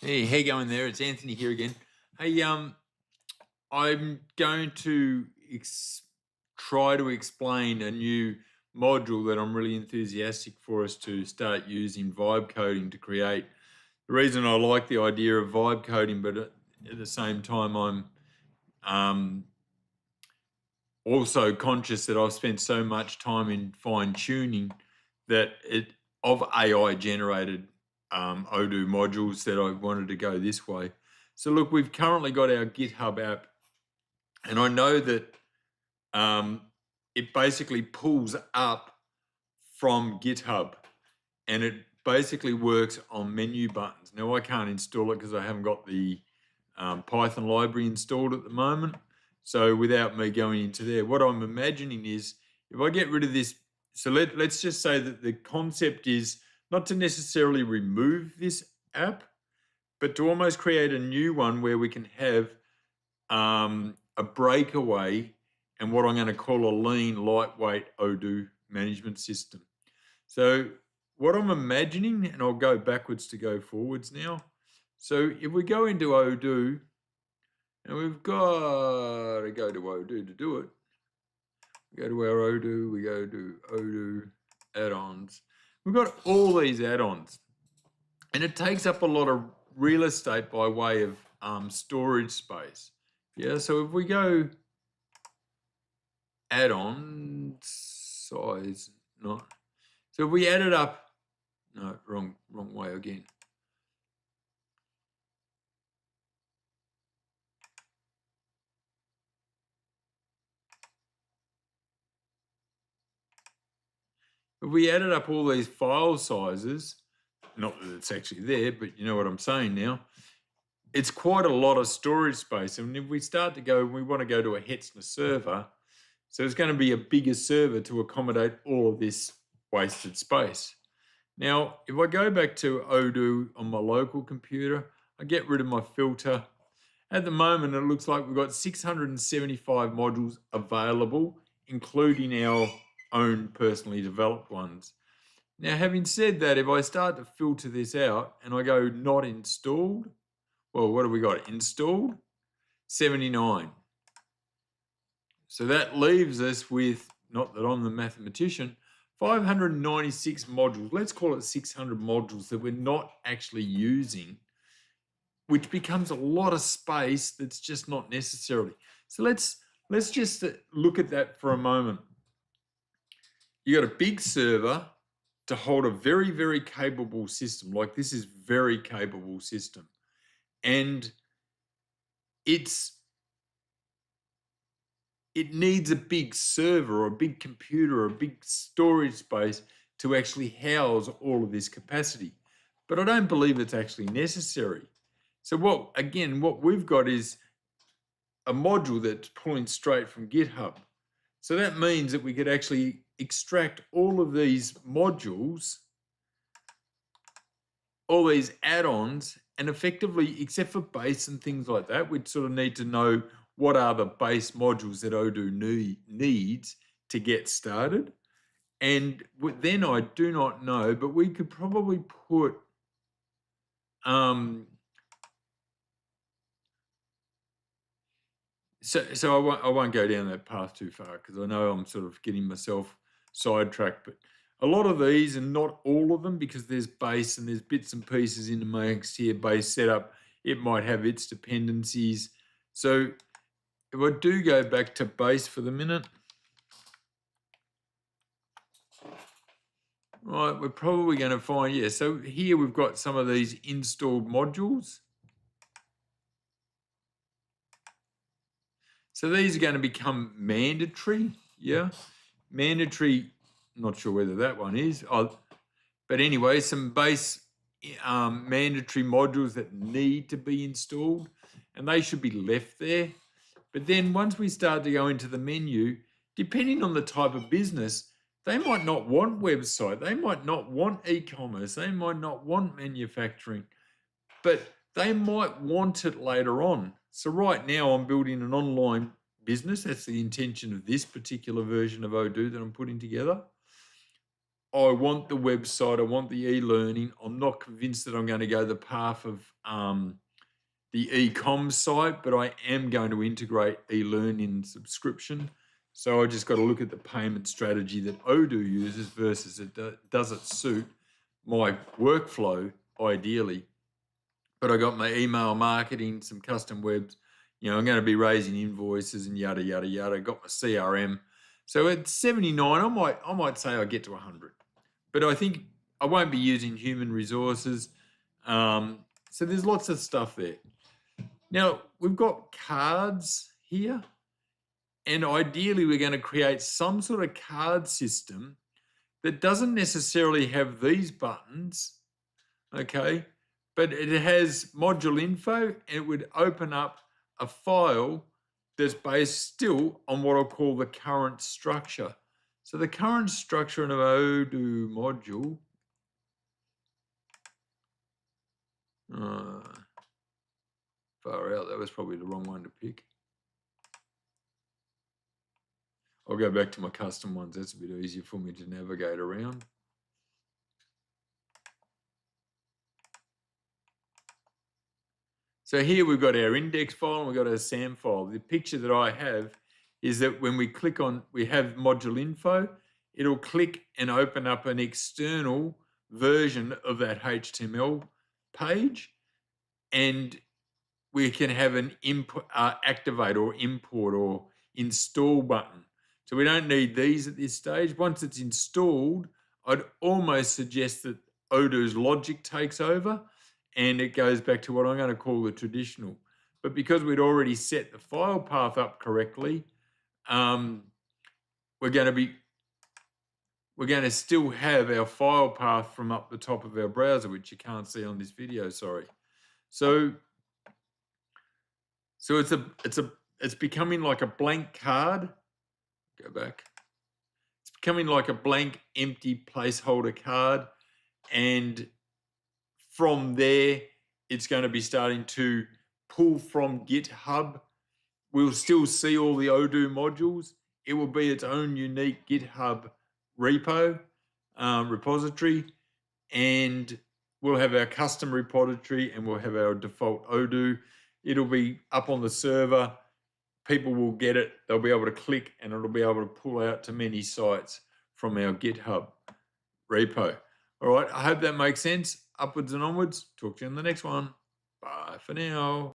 Hey, how you going there? It's Anthony here again. Hey, I'm going to try to explain a new module that I'm really enthusiastic for us to start using vibe coding to create. The reason I like the idea of vibe coding, but at the same time, I'm um, also conscious that I've spent so much time in fine tuning that it of AI generated Odoo modules that I wanted to go this way. So look, we've currently got our GitHub app, and I know that um, it basically pulls up from GitHub, and it basically works on menu buttons. Now I can't install it because I haven't got the Python library installed at the moment. So without me going into there, what I'm imagining is if I get rid of this, so let's just say that the concept is not to necessarily remove this app, but to almost create a new one where we can have a breakaway and what I'm going to call a lean, lightweight Odoo management system. So what I'm imagining, and I'll go backwards to go forwards now. So if we go into Odoo, and we've got to go to Odoo to do it. We go to our Odoo, we go to Odoo add-ons. We've got all these add-ons, and it takes up a lot of real estate by way of storage space. Yeah, so if we go add-on size, not. So if we add it up, no, wrong way again. If we added up all these file sizes, not that it's actually there, but you know what I'm saying now, it's quite a lot of storage space. And if we start to go, we want to go to a Hetzner server, so it's going to be a bigger server to accommodate all of this wasted space. Now, if I go back to Odoo on my local computer, I get rid of my filter. At the moment, it looks like we've got 675 modules available, including our own personally developed ones. Now, having said that, if I start to filter this out and I go not installed, well, what have we got? Installed, 79. So that leaves us with, not that I'm the mathematician, 596 modules. Let's call it 600 modules that we're not actually using, which becomes a lot of space that's just not necessarily. So let's just look at that for a moment. You got a big server to hold a very, very capable system. Like this is very capable system. And it needs a big server or a big computer or a big storage space to actually house all of this capacity. But I don't believe it's actually necessary. So what we've got is a module that's pulling straight from GitHub. So that means that we could actually extract all of these modules, all these add-ons, and effectively, except for base and things like that, we'd sort of need to know what are the base modules that Odoo needs to get started. And then I do not know, but we could probably put So I won't go down that path too far because I know I'm sort of getting myself sidetracked. But a lot of these, and not all of them, because there's base and there's bits and pieces in the Max here base setup, it might have its dependencies. So if I do go back to base for the minute, right, we're probably going to find, yeah, so here we've got some of these installed modules. So these are going to become mandatory, yeah. Mandatory, not sure whether that one is. But anyway, some base mandatory modules that need to be installed, and they should be left there. But then once we start to go into the menu, depending on the type of business, they might not want website, they might not want e-commerce, they might not want manufacturing, but they might want it later on. So right now I'm building an online business. That's the intention of this particular version of Odoo that I'm putting together. I want the website, I want the e-learning. I'm not convinced that I'm going to go the path of the e-com site, but I am going to integrate e-learning subscription. So I just got to look at the payment strategy that Odoo uses versus does it suit my workflow ideally. But I got my email marketing, some custom webs. I'm going to be raising invoices and yada yada yada. Got my CRM. So at 79, I might say I get to 100. But I think I won't be using human resources. So there's lots of stuff there. Now, we've got cards here, and ideally we're going to create some sort of card system that doesn't necessarily have these buttons, okay, but it has module info, and it would open up a file that's based still on what I'll call the current structure. So the current structure in an Odoo module, far out, that was probably the wrong one to pick. I'll go back to my custom ones. That's a bit easier for me to navigate around. So here we've got our index file and we've got our SAM file. The picture that I have is that when we click on, we have module info, it'll click and open up an external version of that HTML page, and we can have an input, activate or import or install button. So we don't need these at this stage. Once it's installed, I'd almost suggest that Odoo's logic takes over and it goes back to what I'm going to call the traditional. But because we'd already set the file path up correctly, we're going to still have our file path from up the top of our browser, which you can't see on this video, sorry. So it's becoming like a blank card. Go back. It's becoming like a blank, empty placeholder card. And from there, it's going to be starting to pull from GitHub. We'll still see all the Odoo modules. It will be its own unique GitHub repo, repository, and we'll have our custom repository and we'll have our default Odoo. It'll be up on the server. People will get it. They'll be able to click and it'll be able to pull out to many sites from our GitHub repo. All right, I hope that makes sense. Upwards and onwards. Talk to you in the next one. Bye for now.